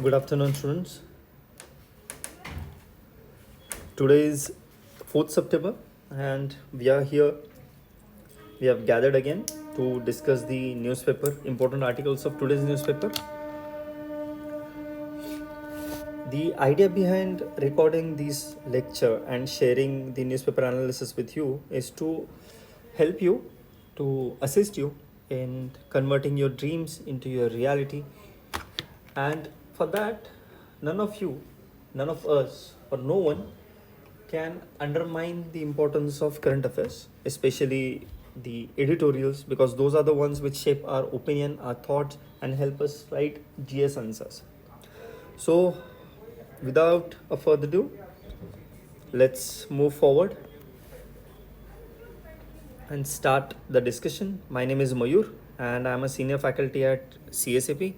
Good afternoon, students. Today is 4th September, and we are here. We have gathered again to discuss the newspaper, important articles of today's newspaper. The idea behind recording this lecture and sharing the newspaper analysis with you is to help you, to assist you in converting your dreams into your reality. And for that, none of you, none of us, or no one can undermine the importance of current affairs, especially the editorials, because those are the ones which shape our opinion, our thoughts, and help us write GS answers. So, without a further ado, let's move forward and start the discussion. My name is Mayur, and I'm a senior faculty at CSAP.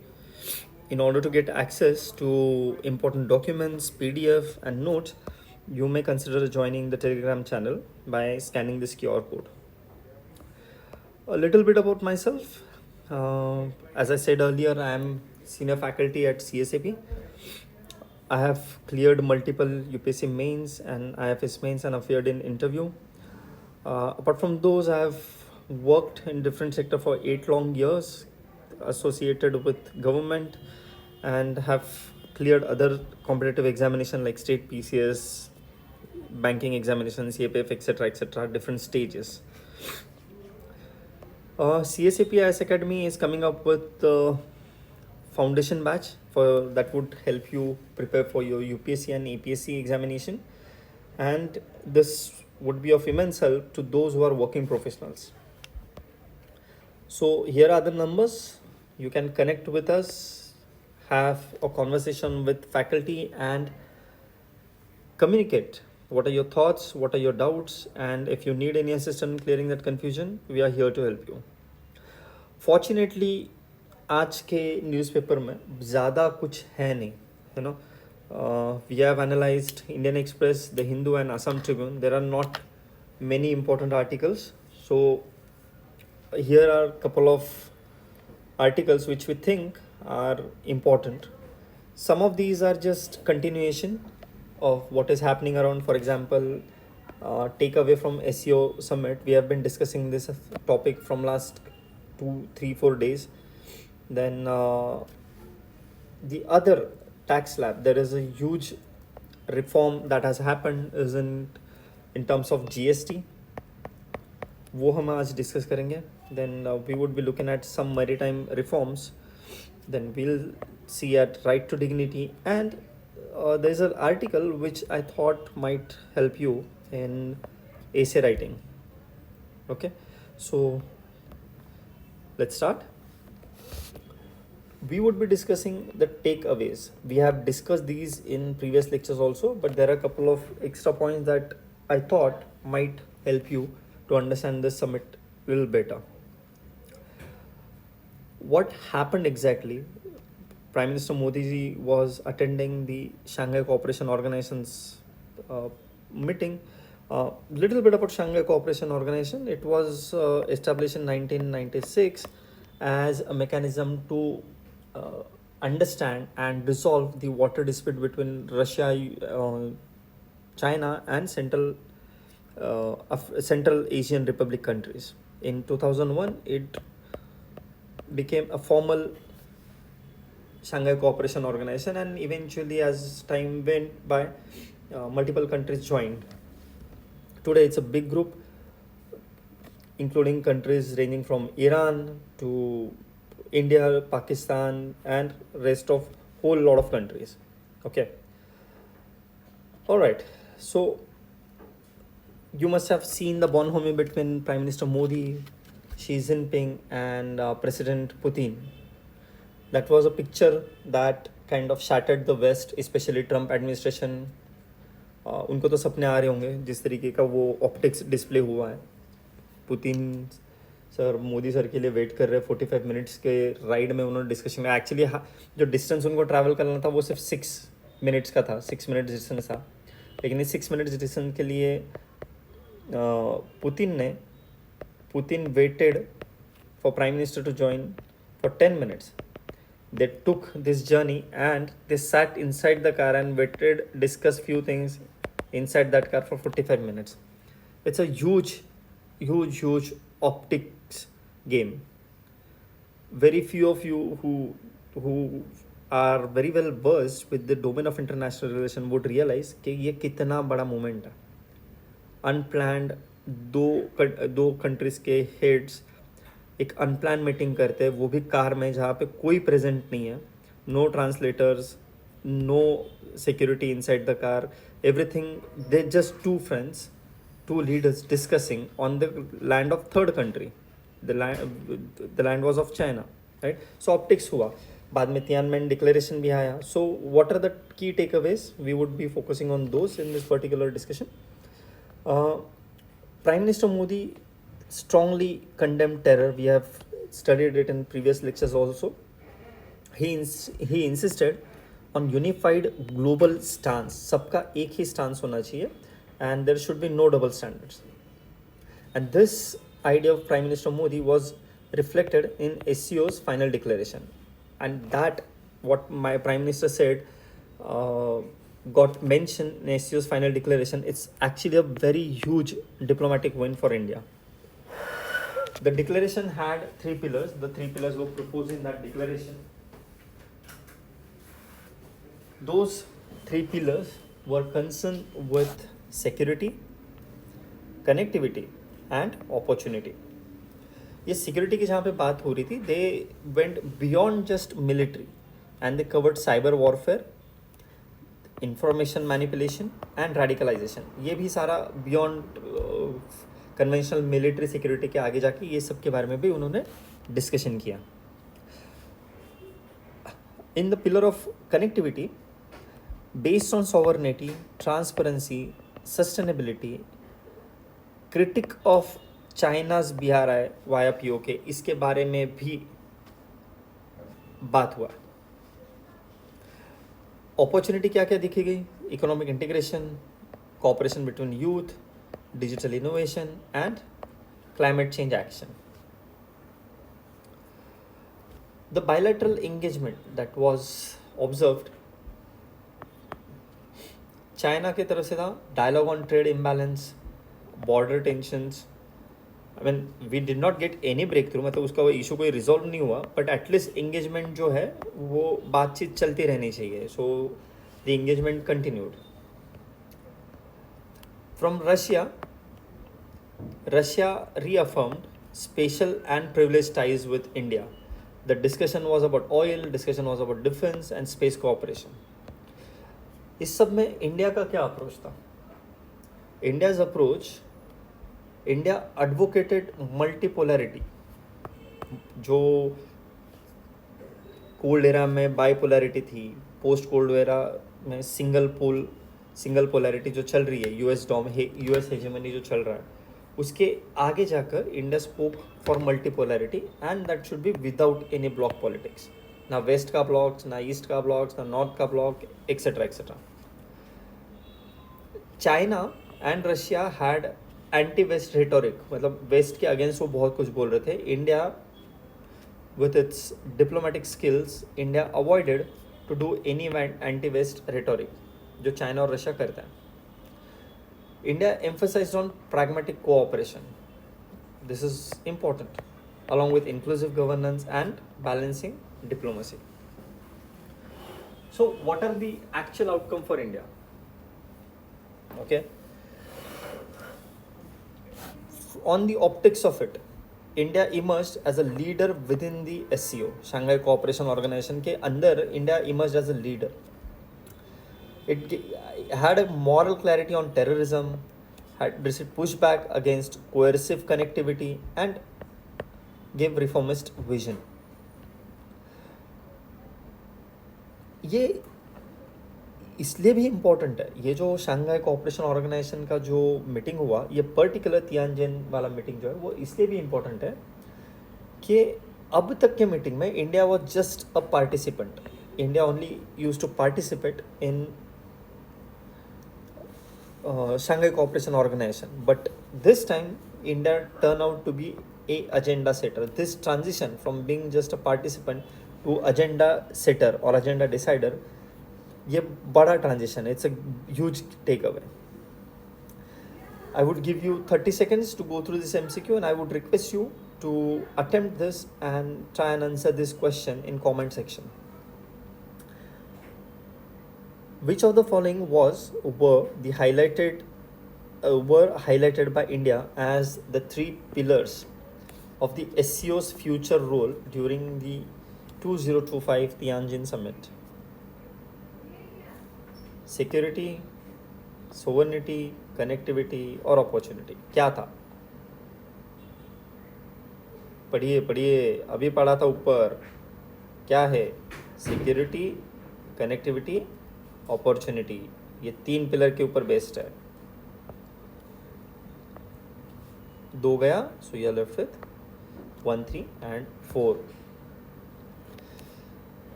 In order to get access to important documents, PDF, and notes, you may consider joining the Telegram channel by scanning this QR code. A little bit about myself. As I said earlier, I am senior faculty at CSAP. I have cleared multiple UPSC mains and IFS mains and appeared in interview. Apart from those, I have worked in different sector for 8 long years, associated with government, and have cleared other competitive examination like state PCS, banking examination, CAPF, etc., different stages. CSAP IS Academy is coming up with the foundation batch for that would help you prepare for your UPSC and APSC examination, and this would be of immense help to those who are working professionals. So here are the numbers. You can connect with us, have a conversation with faculty, and communicate what are your thoughts, what are your doubts, and if you need any assistance in clearing that confusion, we are here to help you. Fortunately, आज के newspaper में ज़्यादा कुछ है नहीं, you know. We have analyzed Indian Express, The Hindu, and Assam Tribune. There are not many important articles. So here are a couple of articles which we think are important. Some of these are just continuation of what is happening around. For example, takeaway from SEO summit. We have been discussing this topic from last 2, 3, 4 days. Then the other tax slab, there is a huge reform that has happened is in terms of GST. वो हम आज discuss करेंगे. Then we would be looking at some maritime reforms. Then we'll see at right to dignity, and there's an article which I thought might help you in essay writing. Okay, so let's start. We would be discussing the takeaways. We have discussed these in previous lectures also, but there are a couple of extra points that I thought might help you to understand this summit a little better. What happened exactly? Prime Minister Modi ji was attending the Shanghai Cooperation Organization's meeting. Little bit about Shanghai Cooperation Organization. It was established in 1996 as a mechanism to understand and resolve the water dispute between Russia, China, and Central Asian Republic countries. In 2001, it became a formal Shanghai Cooperation Organization, and eventually, as time went by, multiple countries joined. Today, it's a big group, including countries ranging from Iran to India, Pakistan, and rest of whole lot of countries. Okay. All right. So you must have seen the bonhomie between Prime Minister Modi, Xi Jinping, and President Putin. That was a picture that kind of shattered the West, especially Trump administration. उनको तो सपने आ रहे होंगे जिस तरीके का वो optics display हुआ है. पुतिन सर मोदी सर के लिए वेट कर रहे हैं 45 मिनट्स के राइड में. उन्होंने डिस्कशन में एक्चुअली जो डिस्टेंस उनको ट्रैवल करना था वो सिर्फ 6 मिनट्स का था, 6 मिनट डिस्टेंस था. लेकिन इस 6 मिनट्स डिस्टेंस के लिए Putin waited for prime minister to join for 10 minutes. They took this journey and they sat inside the car and waited, discussed few things inside that car for 45 minutes. It's a huge optics game. Very few of you who are very well versed with the domain of international relation would realize कि ये कितना बड़ा moment है. Unplanned दो countries के heads एक unplanned meeting करते हैं, वो भी कार में जहाँ पे कोई प्रेजेंट नहीं है, no translators, no security inside the car, everything. They just two friends, two leaders discussing on the land of third country. The land was of China, right. So optics हुआ, बाद में Tiananmen declaration भी आया. So what are the key takeaways? We would be focusing on those in this particular discussion. Prime Minister Modi strongly condemned terror. We have studied it in previous lectures also. He insisted on unified global stance. सबका एक ही stance होना चाहिए and there should be no double standards. And this idea of Prime Minister Modi was reflected in SCO's final declaration. And that, what my Prime Minister said, got mentioned in SCO's final declaration. It's actually a very huge diplomatic win for India. The declaration had 3 pillars. The 3 pillars were proposed in that declaration. Those 3 pillars were concerned with security, connectivity and opportunity. ये security की जहाँ पे बात हो रही थी, they went beyond just military and they covered cyber warfare, information manipulation and radicalisation. ये भी सारा बियॉन्ड कन्वेंशनल मिलिट्री सिक्योरिटी के आगे जाके ये सब के बारे में भी उन्होंने डिस्कशन किया. In the pillar of connectivity, based on sovereignty, transparency, sustainability, critic of China's BRI via POK, इसके बारे में भी बात हुआ. अपॉर्चुनिटी क्या क्या दिखी गई? Economic integration, cooperation between youth, digital innovation and climate change action. The bilateral engagement that was observed, China की तरफ से था dialogue on trade imbalance, border tensions. I mean we did not get any breakthrough, मतलब उसका वो issue कोई resolve नहीं हुआ, बट एटलीस्ट एंगेजमेंट जो है वो बातचीत चलती रहनी चाहिए. So the engagement continued. From Russia reaffirmed special and privileged ties with India. The discussion was about oil, discussion was about defense and space cooperation. इस सब में इंडिया का क्या अप्रोच था? India's approach, India advocated multipolarity. जो cold era में bipolarity थी, post cold era में सिंगल पोलैरिटी जो चल रही है, यूएस हेजेमनी जो चल रहा है, उसके आगे जाकर India spoke for multipolarity and that should be without any bloc politics. ना वेस्ट का ब्लॉक्स, ना ईस्ट का ब्लॉक्स, ना नॉर्थ का bloc, etcetera etcetera. China and Russia had anti west rhetoric, मतलब वेस्ट के अगेंस्ट वो बहुत कुछ बोल रहे थे. India with its diplomatic skills, India avoided to do any anti west rhetoric जो चाइना और रशिया करते हैं. India emphasized on pragmatic cooperation. This is important, along with inclusive governance and balancing diplomacy. So what are the actual outcome for India? Okay. On the optics of it, India emerged as a leader within the SCO, Shanghai Cooperation Organization के अंदर India emerged as a leader. It had a moral clarity on terrorism, had received pushback against coercive connectivity and gave reformist vision. ये इसलिए भी important है, ये जो Shanghai cooperation organisation का जो मीटिंग हुआ, ये पर्टिकुलर तियानजिन वाला मीटिंग जो है वो इसलिए भी इम्पोर्टेंट है कि अब तक के मीटिंग में India was just a participant. India only use to participate in Shanghai Cooperation Organization, but this time India turned out to be a agenda setter. This transition from being just a participant to agenda setter और agenda decider, ये बड़ा transition है. It's a huge takeaway. I would give you 30 seconds to go through this MCQ, and I would request you to attempt this and try and answer this question in comment section. Which of the following were highlighted by India as the 3 pillars of the SCO's future role during the 2025 Tianjin Summit? Security, sovereignty, connectivity और opportunity. क्या था? पढ़िए, अभी पढ़ा था ऊपर. क्या है? Security, connectivity, opportunity. ये 3 पिलर के ऊपर बेस्ड है. 2 गया, so you are left with 1, 3 and 4.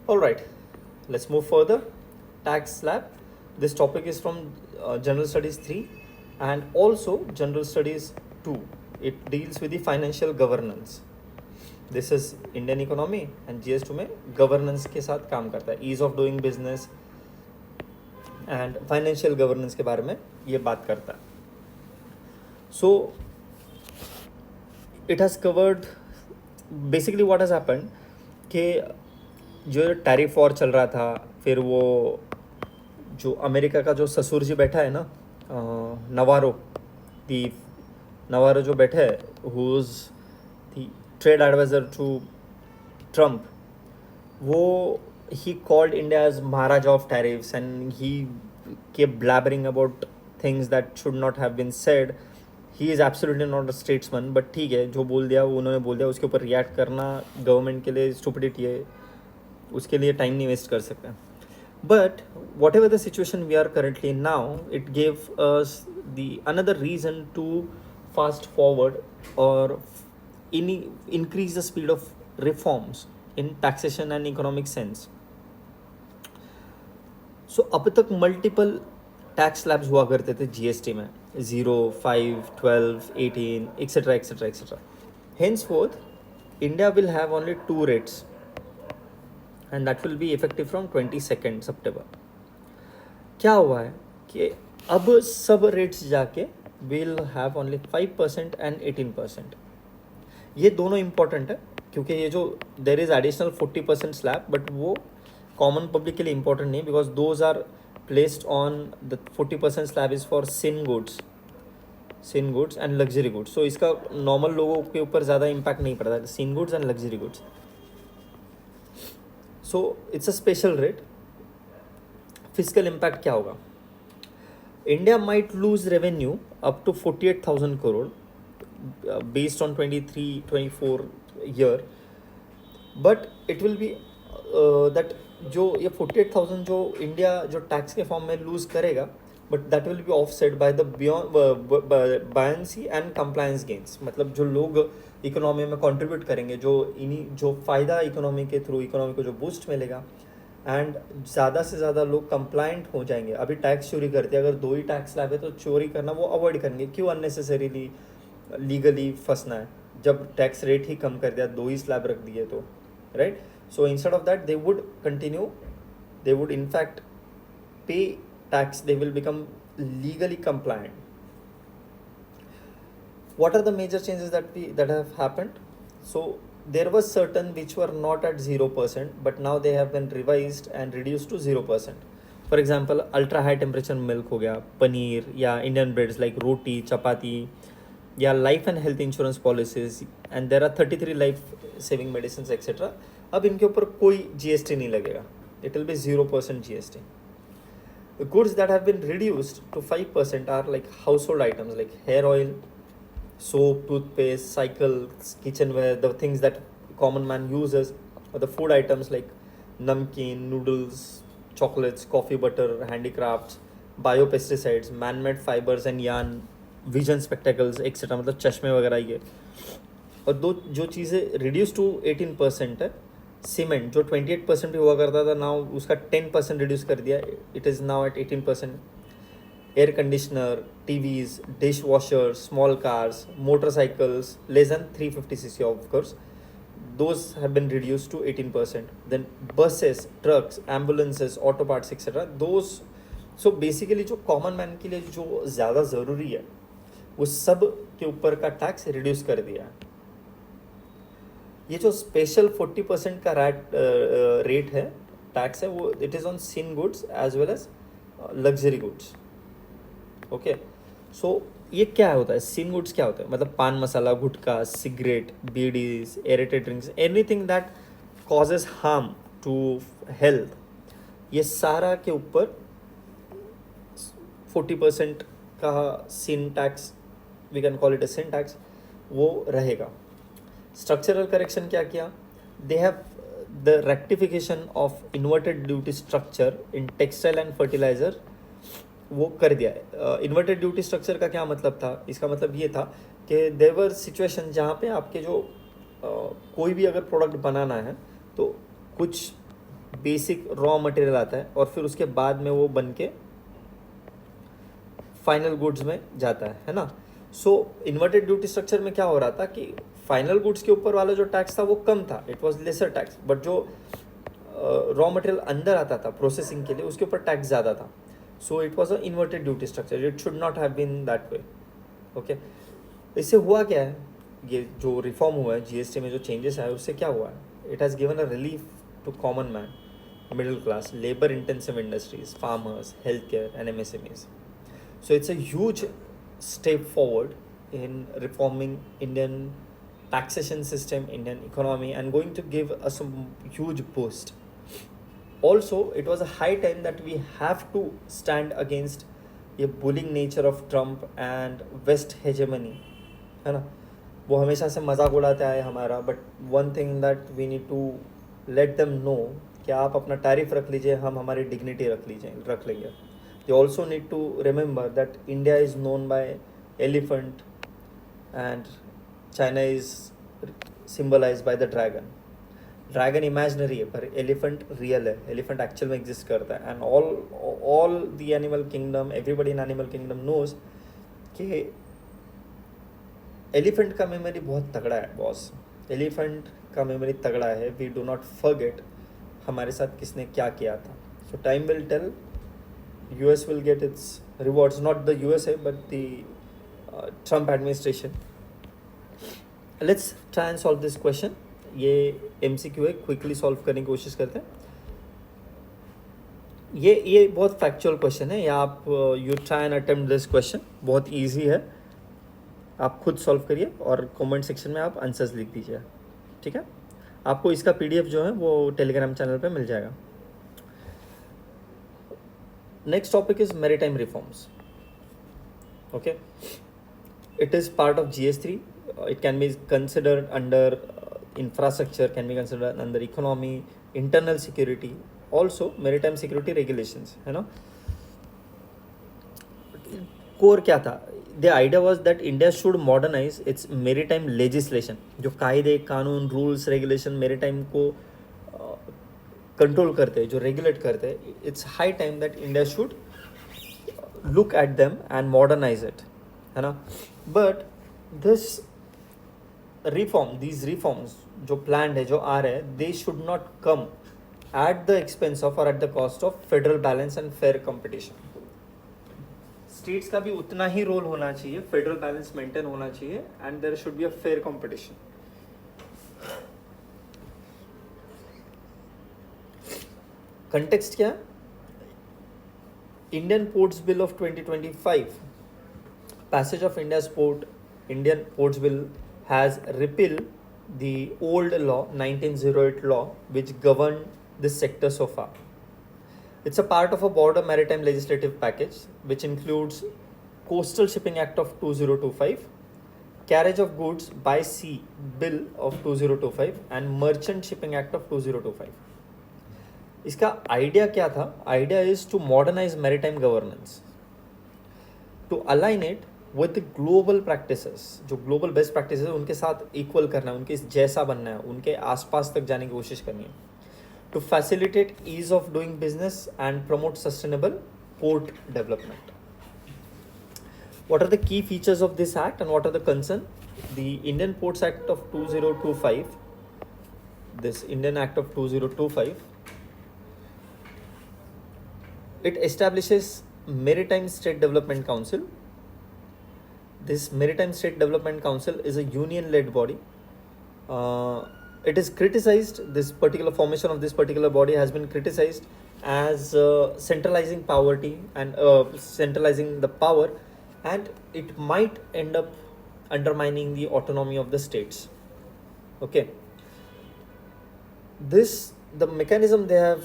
Alright, let's move further. Tax slab. This topic is from General Studies 3 and also General Studies 2. It deals with the financial governance. This is Indian economy and GS2 में governance के साथ काम करता है. Ease of doing business and financial governance के बारे में ये बात करता है. So it has covered basically what has happened कि जो टैरिफ वॉर चल रहा था, फिर वो जो अमेरिका का जो ससुर जी बैठा है ना, नवारो जो बैठा है, who is the trade adviser to Trump, वो he called India as Maharaja of tariffs and he kept blabbering about things that should not have been said. He is absolutely not a statesman, but ठीक है, जो बोल दिया वो उन्होंने बोल दिया. उसके ऊपर रिएक्ट करना गवर्नमेंट के लिए स्टुपिडिटी है, उसके लिए टाइम नहीं वेस्ट कर सकते. But whatever the situation we are currently in now, it gave us the another reason to fast forward or increase the speed of reforms in taxation and economic sense. So अब तक multiple tax slabs हुआ करते थे GST में, 0, 5, 12, 18, etc. etc. etc. Henceforth, India will have only 2 rates. And that will be effective from 22nd September. क्या हुआ है कि अब सब रेट्स जाके विल हैव ओनली 5% एंड 18%. ये दोनों इम्पॉर्टेंट है क्योंकि ये जो there is additional 40% slab, but वो कॉमन पब्लिक के लिए इम्पॉर्टेंट नहीं, because those are placed on the 40% slab is for sin goods and luxury goods. So इसका नॉर्मल लोगों के ऊपर ज़्यादा इम्पैक्ट नहीं पड़ता है, sin goods and luxury goods. So it's a special rate. Fiscal impact क्या होगा? India might lose revenue up to 48,000 crore based on 23-24 year, but it will be that जो ये 48,000 जो इंडिया जो टैक्स के फॉर्म में लूज करेगा, but that will be offset by the buoyancy and compliance gains. मतलब जो लोग इकोनॉमी में कंट्रीब्यूट करेंगे, जो फ़ायदा इकोनॉमी के थ्रू इकोनॉमी को जो बूस्ट मिलेगा, एंड ज़्यादा से ज़्यादा लोग कंप्लाइंट हो जाएंगे. अभी टैक्स चोरी करते हैं, अगर 2 ही टैक्स स्लैब है तो चोरी करना वो अवॉइड करेंगे. क्यों अननेसेसरीली लीगली फंसना है, जब टैक्स रेट ही कम कर दिया, 2 ही स्लैब रख दिए तो, right. So instead of that they would continue, they would in fact पे tax, they will become legally compliant. What are the major changes that have happened? So there were certain which were not at 0%, but now they have been revised and reduced to 0%. For example, ultra high temperature milk हो गया, पनीर या Indian breads like roti, chapati, या life and health insurance policies, and there are 33 life saving medicines etc. अब इनके ऊपर कोई GST नहीं लगेगा. It will be 0% GST. The goods that have been reduced to 5% are like household items like hair oil, soap, toothpaste, cycles, kitchenware, the things that common man uses, or the food items like namkeen, noodles, chocolates, coffee butter, handicrafts, biopesticides, man-made fibers and yarn, vision spectacles, etc. मतलब चश्मे वगैरह ये. और जो चीज़ें reduced to 18% है, cement जो 28% भी हुआ करता था, नाउ उसका 10% रिड्यूस कर दिया, it is now at 18%. Air conditioner, TVs, dish washer, small cars, motorcycles less than 350cc of course, those have been reduced to 18%. Then buses, trucks, ambulances, auto parts, etc. those, so basically जो common man के लिए जो ज़्यादा ज़रूरी है वो सब के ऊपर का टैक्स रिड्यूस कर दिया है. ये जो स्पेशल 40% का रेट है, टैक्स है, वो it is on sin goods as well as luxury goods. Okay, so ये क्या होता है, सिन गुड्स क्या होता है, मतलब pan masala, gutkha, cigarette, bidis, aerated drinks, anything that causes harm to health, ये सारा के ऊपर 40% का sin tax, we can call it a sin tax, वो रहेगा. स्ट्रक्चरल करेक्शन क्या किया, they have the rectification of inverted duty structure in textile and fertiliser, वो कर दिया है. इन्वर्टेड ड्यूटी स्ट्रक्चर का क्या मतलब था, इसका मतलब ये था कि देयर वर सिचुएशन जहाँ पे आपके जो कोई भी अगर प्रोडक्ट बनाना है तो कुछ बेसिक रॉ मटेरियल आता है और फिर उसके बाद में वो बन के फाइनल गुड्स में जाता है ना. सो इन्वर्टेड ड्यूटी स्ट्रक्चर में क्या हो रहा था कि फाइनल गुड्स के ऊपर वाला जो टैक्स था वो कम था, it was lesser tax, but जो रॉ मटेरियल अंदर आता था प्रोसेसिंग के लिए उसके ऊपर टैक्स ज़्यादा था. So it was a inverted duty structure, it should not have been that way. Okay, इससे हुआ क्या है, ये जो रिफॉर्म हुआ है जीएसटी में, जो चेंजेस आए उससे क्या हुआ है, it has given a relief to common man, middle class, labour intensive industries, farmers, health care and MSMEs. So it's a huge step forward in reforming Indian taxation system, Indian economy, and going to give us a huge boost. Also, it was a high time that we have to stand against ये bullying nature of Trump and West hegemony, है ना. वो हमेशा से मजाक उड़ाते आए हमारा, but one thing that we need to let them know कि आप अपना टैरिफ रख लीजिए, हम हमारी डिग्निटी रख लेंगे. They also need to remember that India is known by elephant and China is symbolized by the dragon. Dragon imaginary है पर elephant real है, elephant actual में exist करता है. And all the animal kingdom, everybody in animal kingdom knows कि elephant का memory बहुत तगड़ा है boss. Elephant का memory तगड़ा है. We do not forget हमारे साथ किसने क्या किया था. So time will tell. US will get its rewards, not the USA but the Trump administration. Let's try and solve this question. ये MCQ है, क्विकली सॉल्व करने की कोशिश करते हैं. ये बहुत फैक्चुअल क्वेश्चन है, या आप you try and attempt this question, बहुत इजी है, आप खुद सॉल्व करिए और कमेंट सेक्शन में आप आंसर्स लिख दीजिए. ठीक है, आपको इसका PDF जो है वो टेलीग्राम चैनल पे मिल जाएगा. Next topic is maritime reforms. Okay, it is part of GS3. It can be considered under infrastructure, can be considered under economy, internal security, also maritime security regulations, है ना. Core क्या था, the idea was that India should modernize its maritime legislation. जो कायदे, कानून, rules, regulation maritime को control करते हैं, जो रेगुलेट करते हैं, it's high time that India should look at them and modernise it, है ना. बट दिस दीज रिफॉर्म्स जो प्लान है, जो आ रहे हैं, they should not come at the expense of और at the cost of federal balance and fair competition. States का भी उतना ही रोल होना चाहिए, फेडरल बैलेंस मेंटेन होना चाहिए, and there should be a fair competition. Context क्या है, Indian ports bill of 2025, passage of Indian ports bill has repeal the old law 1908 law which governed this sector so far. It's a part of a broader maritime legislative package which includes Coastal Shipping Act of 2025, Carriage of Goods by Sea Bill of 2025 and Merchant Shipping Act of 2025. इसका idea क्या था, idea is to modernise maritime governance, to align it with global practices, जो global best practices है उनके साथ equal करना है, उनके जैसा बनना है, उनके आसपास तक जाने की कोशिश करनी है, to facilitate ease of doing business and promote sustainable port development. What are the key features of this act and what are the concern? The Indian Ports Act of 2025 this Indian Act of 2025, it establishes Maritime State Development Council. This Maritime State Development Council is a union-led body. It is criticized, this particular formation of this particular body has been criticized as centralizing poverty and centralizing the power, and it might end up undermining the autonomy of the states. Okay, the mechanism they have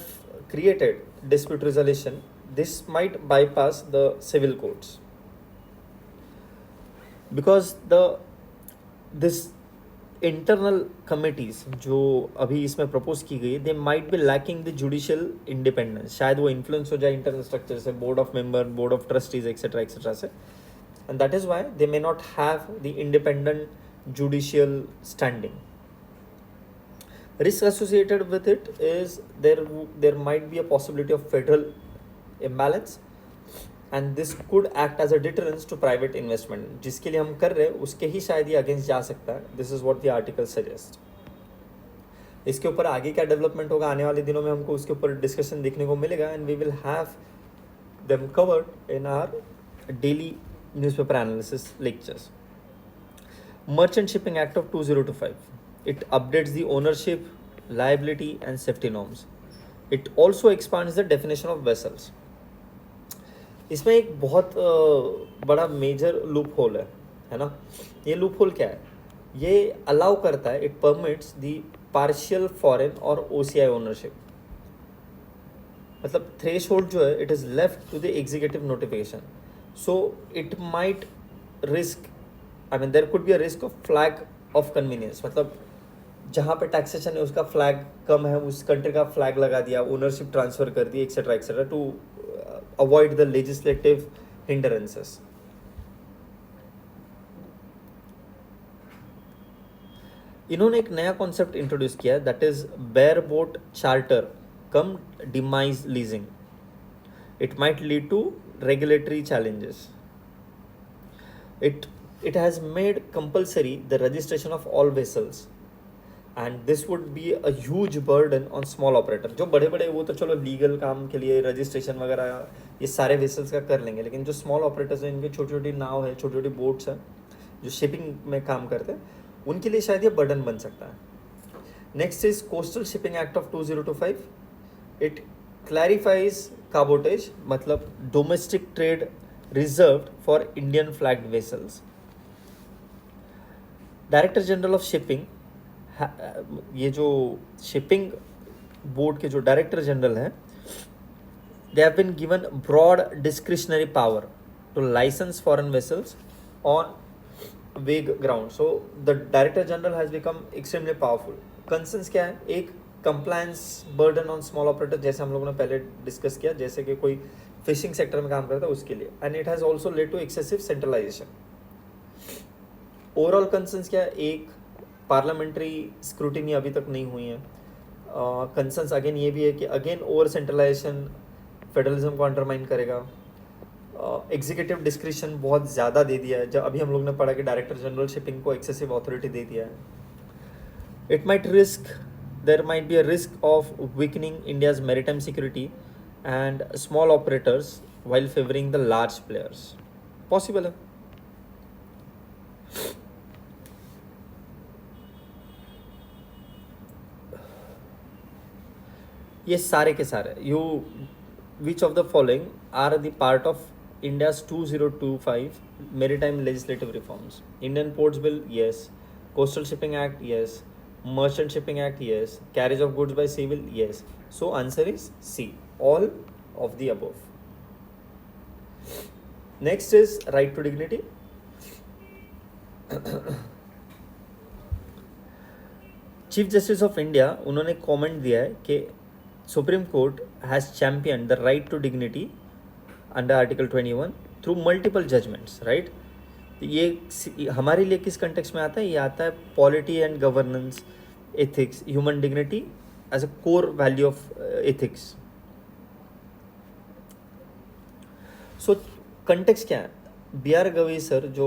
created, dispute resolution, this might bypass the civil courts, because this internal committees जो अभी इसमें propose की गई, they might be lacking the judicial independence. शायद वो influence हो जाए internal structure से, board of member, board of trustees etcetera से, and that is why they may not have the independent judicial standing. Risk associated with it is there might be a possibility of federal imbalance, and this could act as a deterrence to private investment. जिसके लिए हम कर रहे हैं उसके ही शायद ये against जा सकता है. This is what the article suggests. इसके ऊपर आगे क्या डेवलपमेंट होगा आने वाले दिनों में हमको उसके ऊपर डिस्कशन देखने को मिलेगा, and we will have them covered in our daily newspaper analysis lectures. Merchant Shipping Act of 2025. It updates the ownership, liability and safety norms. It also expands the definition of vessels. इसमें एक बहुत बड़ा major loop hole है ना. ये loop hole क्या है? ये अलाउ करता है, it permits the partial foreign और OCI ओनरशिप. मतलब थ्रेशोल्ड जो है, it is left to the executive notification. So it might risk, I mean there could be a risk of flag of convenience. मतलब जहाँ पे taxation है उसका flag कम है, उस कंट्री का फ्लैग लगा दिया, ओनरशिप ट्रांसफर कर दी, etcetera to avoid the legislative hindrances. इन्होंने एक नया कॉन्सेप्ट इंट्रोड्यूस किया, that is bare boat charter cum demise leasing. It might lead to regulatory challenges. It has made compulsory the registration of all vessels, and this would be a huge burden on small operator. जो बड़े बड़े वो तो चलो legal काम के लिए registration वगैरह ये सारे वेसल्स का कर लेंगे, लेकिन जो स्मॉल ऑपरेटर्स हैं, इनके छोटी छोटी नाव है, छोटी छोटी बोट्स हैं जो शिपिंग में काम करते हैं, उनके लिए शायद ये बर्डन बन सकता है. Next is coastal shipping act of 2025. It clarifies cabotage, मतलब domestic trade reserved for Indian flagged vessels. Director general of shipping, ये जो शिपिंग बोर्ड के जो डायरेक्टर जनरल हैं, they have been given broad discretionary power to license foreign vessels on vague ground. So the director general has become extremely powerful. Concerns क्या है? एक compliance burden on small operator, जैसे हम लोगों ने पहले डिस्कस किया, जैसे कि कोई फिशिंग सेक्टर में काम करता है उसके लिए, and it has also led to excessive centralisation. Overall concerns क्या है? एक, पार्लियामेंट्री स्क्रूटिनी अभी तक नहीं हुई है. कंसर्न्स अगेन ये भी है कि अगेन ओवर सेंट्रलाइजेशन फेडरलिज्म को अंडरमाइन करेगा. एग्जीक्यूटिव डिस्क्रिशन बहुत ज़्यादा दे दिया है. जब अभी हम लोग ने पढ़ा कि डायरेक्टर जनरल शिपिंग को एक्सेसिव अथॉरिटी दे दिया है. It might risk, there might be a risk of weakening India's maritime security and small operators while favoring the large players. Possible है. ये सारे के सारे, you which of the following are the part of India's 2025 maritime legislative reforms? Indian Ports Bill, yes. Coastal Shipping Act, yes. Merchant Shipping Act, yes. Carriage of goods by civil, yes. So answer is C. All of the above. Next is right to dignity. Chief justice of India, उन्होंने comment दिया है कि supreme court has champion the right to dignity under article 21 through multiple judgments. Right, ये हमारे लिए किस context में आता है? ये आता है polity and governance, ethics, human dignity as a core value of ethics. So context क्या है? B.R. Gavi sir, जो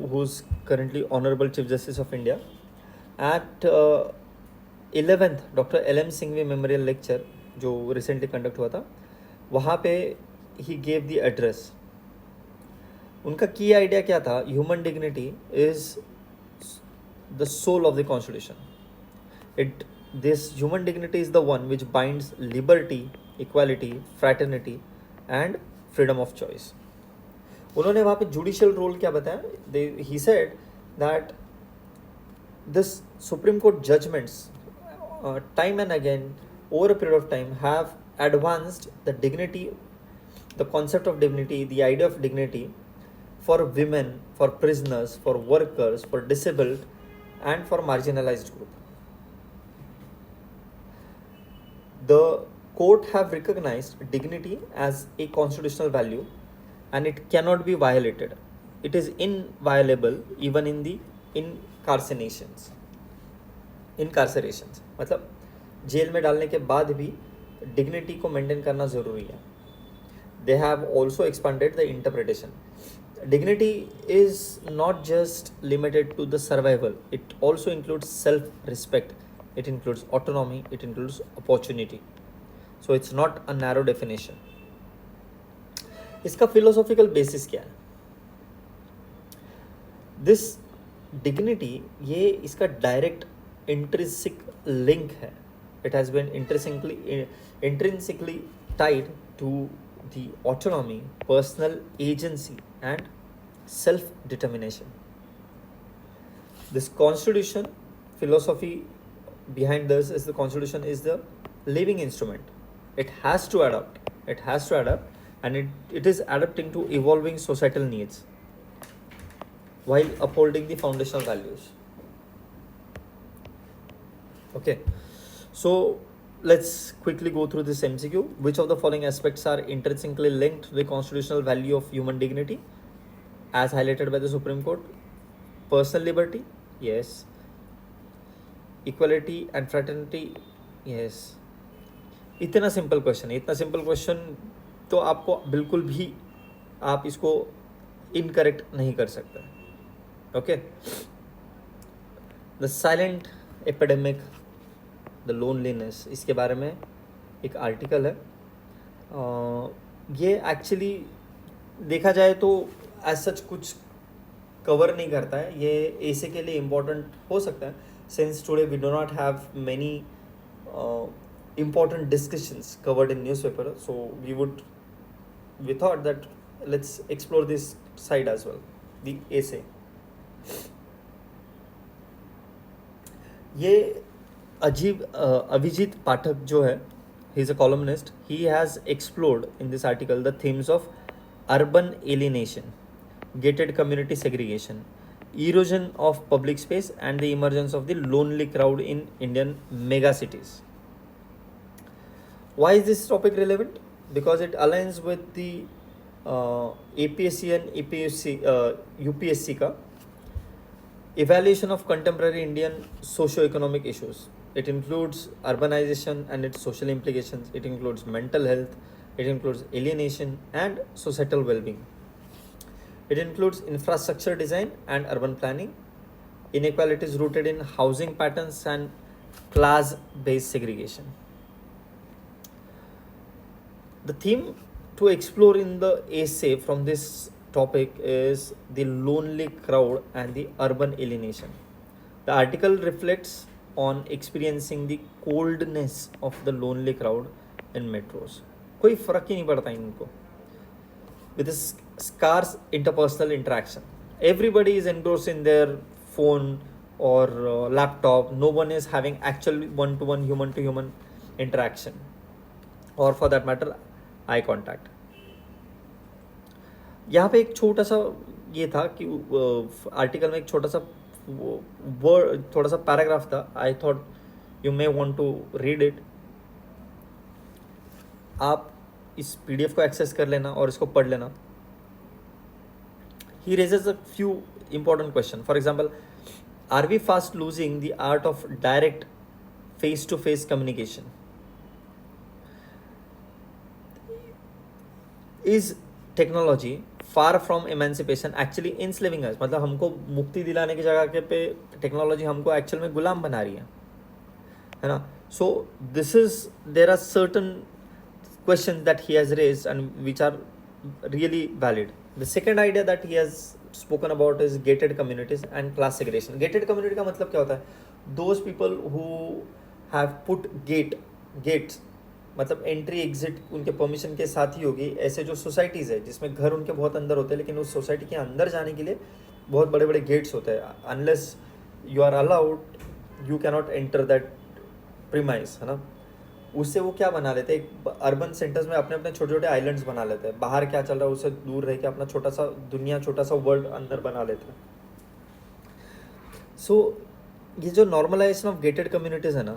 who's currently Honorable Chief Justice of India, at 11th doctor L M Singhvi memorial lecture जो recently conduct हुआ था, वहाँ पे he gave the address. उनका की आइडिया क्या था? Human dignity is the soul of the constitution. It this human dignity is the one which binds liberty, equality, fraternity and freedom of choice. उन्होंने वहाँ पे जुडिशियल रोल क्या बताया? He said that this Supreme Court judgments time and again over a period of time have advanced the dignity, the concept of dignity, the idea of dignity for women, for prisoners, for workers, for disabled and for marginalized group. The court have recognized dignity as a constitutional value and it cannot be violated. It is inviolable even in the इनकार्सेनेशंस. मतलब jail में डालने के बाद भी dignity को maintain करना ज़रूरी है. They have also expanded the interpretation. Dignity is not just limited to the survival, it also includes self respect, it includes autonomy, it includes opportunity. So it's not a narrow definition. इसका philosophical basis क्या है? This dignity, ये इसका direct intrinsic link है. It has been intrinsically tied to the autonomy, personal agency and self determination. This constitution philosophy behind this is the constitution is the living instrument. It has to adapt and it is adapting to evolving societal needs while upholding the foundational values. Okay, so let's quickly go through this MCQ. Which of the following aspects are intrinsically linked to the constitutional value of human dignity as highlighted by the Supreme Court? Personal liberty, yes. Equality and fraternity, yes. इतना simple question है, इतना simple question तो आपको बिल्कुल भी आप इसको incorrect नहीं कर सकते. Okay, the silent epidemic, the loneliness, इसके बारे में एक आर्टिकल है. ये एक्चुअली देखा जाए तो एज सच कुछ कवर नहीं करता है. ये ऐसे के लिए इम्पोर्टेंट हो सकता है since today we do not have many important discussions covered in newspaper, so we thought that let's explore this side as well, the essay. ये अभिजीत पाठक जो है, he is a columnist, he has explored in this article the themes of urban alienation, gated community segregation, erosion of public space and the emergence of the lonely crowd in Indian mega cities. Why is this topic relevant? Because it aligns with the APSC and UPSC का evaluation of contemporary Indian socio-economic issues. It includes urbanization and its social implications. It includes mental health. It includes alienation and societal well-being. It includes infrastructure design and urban planning, inequalities rooted in housing patterns and class-based segregation. The theme to explore in the essay from this topic is the lonely crowd and the urban alienation. The article reflects on experiencing the coldness of the lonely crowd in metros. कोई फर्क ही नहीं पड़ता इनको. With this scarce interpersonal interaction, everybody is engrossed in their phone or laptop. No one is having actual one-to-one, human-to-human interaction, or for that matter, eye contact. यहाँ पे एक छोटा सा ये था कि आर्टिकल में एक छोटा सा वर्ड, थोड़ा सा पैराग्राफ था. I thought you may want to read it. आप इस PDF को एक्सेस कर लेना और इसको पढ़ लेना. He raises a few important questions. For example, are we fast losing the art of direct face-to-face communication? Is technology far from emancipation actually enslaving us? मतलब हमको मुक्ति दिलाने की जगह के पे टेक्नोलॉजी हमको एक्चुअल में गुलाम बना रही है. है ना. So this is, there are certain questions that he has raised and which are really valid. The second idea that he has spoken about is gated communities and class segregation. Gated community का मतलब क्या होता है? Those people who have put gates, मतलब entry exit उनके permission के साथ ही होगी. ऐसे जो सोसाइटीज़ है जिसमें घर उनके बहुत अंदर होते हैं, लेकिन उस सोसाइटी के अंदर जाने के लिए बहुत बड़े बड़े गेट्स होते हैं. Unless you are allowed you cannot enter that premise, है ना. उससे वो क्या बना लेते हैं, एक अर्बन सेंटर्स में अपने अपने छोटे छोटे आइलैंड्स बना लेते हैं. बाहर क्या चल रहा है उससे दूर रह के अपना छोटा सा दुनिया, छोटा सा वर्ल्ड अंदर बना लेते हैं. सो ये जो नॉर्मलाइजेशन ऑफ गेटेड कम्युनिटीज़ है ना,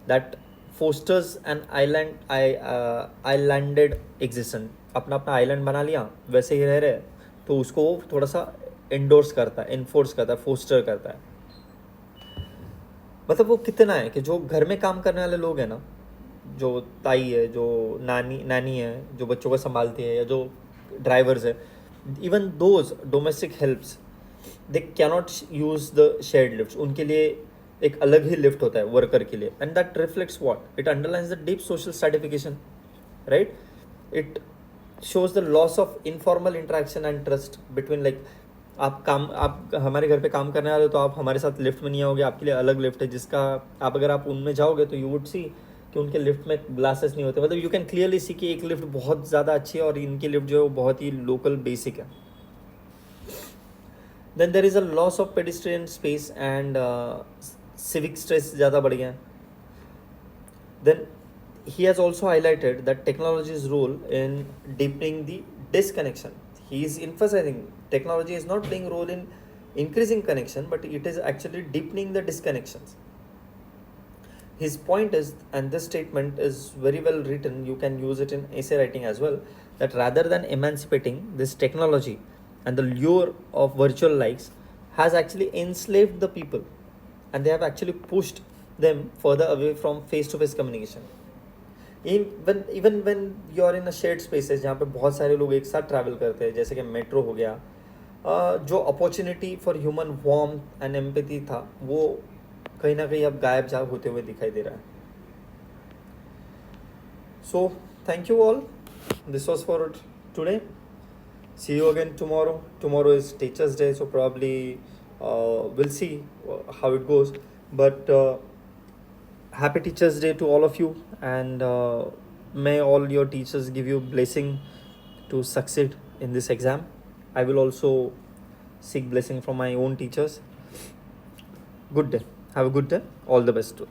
that fosters N islanded existence. अपना अपना आइलैंड बना लिया, वैसे ही रह रहे, तो उसको थोड़ा सा एंडोर्स करता है, इन्फोर्स करता है, फोस्टर करता है. मतलब वो कितना है कि जो घर में काम करने वाले लोग हैं ना, जो ताई है, जो नानी है, जो बच्चों को संभालती है, या जो ड्राइवर्स है, even those domestic helps, they cannot use the shared lift. उनके लिए एक अलग ही लिफ्ट होता है वर्कर के लिए. And that reflects what, it underlines the deep social stratification, right. It shows the loss of informal interaction and trust between, like, आप हमारे घर पे काम करने वाले हो तो आप हमारे साथ लिफ्ट में नहीं आओगे, आपके लिए अलग लिफ्ट है जिसका आप अगर आप उनमें जाओगे तो यू वुड सी कि उनके लिफ्ट में ग्लासेस नहीं होते. मतलब यू कैन क्लियरली सी कि एक लिफ्ट बहुत ज़्यादा अच्छी है और इनकी लिफ्ट जो है वो बहुत ही लोकल बेसिक है. Then there is a loss of pedestrian space and civic stress ज़्यादा बढ़ गया. Then he has also highlighted that technology's role in deepening the disconnection. He is emphasizing technology is not playing a role in increasing connection, but it is actually deepening the disconnections. His point is, and this statement is very well written, you can use it in essay writing as well, that rather than emancipating, this technology and the lure of virtual likes has actually enslaved the people, and they have actually pushed them further away from face-to-face communication. Even when you are in a shared spaces जहाँ पे बहुत सारे लोग एक साथ travel करते हैं, जैसे कि मेट्रो हो गया, जो opportunity for human warmth and empathy था, वो कहीं ना कहीं अब गायब जा होते हुए दिखाई दे रहा है. So thank you all, this was for today. See you again tomorrow. Tomorrow is Teachers' Day, so probably we'll see how it goes. But happy Teachers' Day to all of you, and may all your teachers give you blessing to succeed in this exam. I will also seek blessing from my own teachers. Good day. Have a good day. All the best to